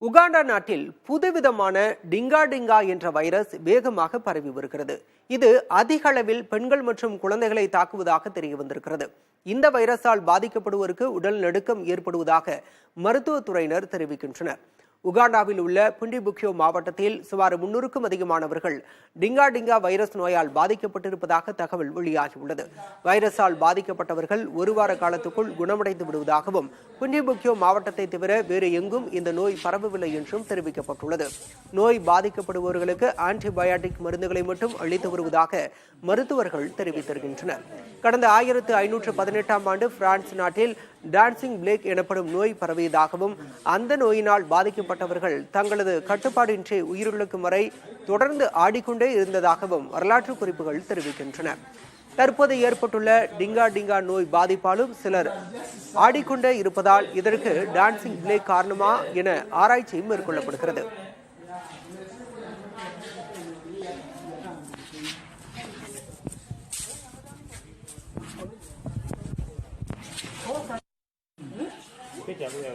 Uganda நாட்டில் புதுவிதமான Dinka Dinka என்ற வைரஸ் வேகமாக பரவி வருகிறது. இது அதிக அளவில் பெண்கள் மற்றும் குழந்தைகளை தாக்குவதாக தெரிய வந்திருக்கிறது. இந்த வைரஸால் பாதிக்கப்படுவோருக்கு உடல் நடுக்கம் ஏற்படுவதாக மருத்துவத்துறையினர் தெரிவிக்கின்றனர். உகாண்டாவில் உள்ள புண்டிபுக்கியோ மாவட்டத்தில் சுமார் 300க்கும் அதிகமானவர்கள் டிங்கா டிங்கா வைரஸ் நோயால் பாதிக்கப்பட்டிருப்பதாக தகவல் வெளியாகியுள்ளது. வைரஸால் பாதிக்கப்பட்டவர்கள் ஒரு வார காலத்துக்குள் குணமடைந்து விடுவதாகவும், புண்டிபுக்கியோ மாவட்டத்தை தவிர வேறு எங்கும் இந்த நோய் பரவவில்லை என்றும் தெரிவிக்கப்பட்டுள்ளது. நோய் பாதிக்கப்படுபவர்களுக்கு ஆன்டிபயாட்டிக் மருந்துகளை மட்டும் அளித்து வருவதாக மருத்துவர்கள் தெரிவித்திருக்கின்றனர். கடந்த 1518ஆம் ஆண்டு பிரான்ஸ் நாட்டில் டான்சிங் பிளேக் எனப்படும் நோய் பரவியதாகவும், அந்த நோயினால் பாதிக்கப்பட்டவர்கள் தங்களது கட்டுப்பாடின்றி உயிரிழக்கும் வரை தொடர்ந்து ஆடிக்கொண்டே இருந்ததாகவும் வரலாற்று குறிப்புகள் தெரிவிக்கின்றன. தற்போது ஏற்பட்டுள்ள டிங்கா டிங்கா நோய் பாதிப்பாலும் சிலர் ஆடிக்கொண்டே இருப்பதால் இதற்கு டான்சிங் பிளேக் காரணமா என ஆராய்ச்சி மேற்கொள்ளப்படுகிறது. Cái chợ bây giờ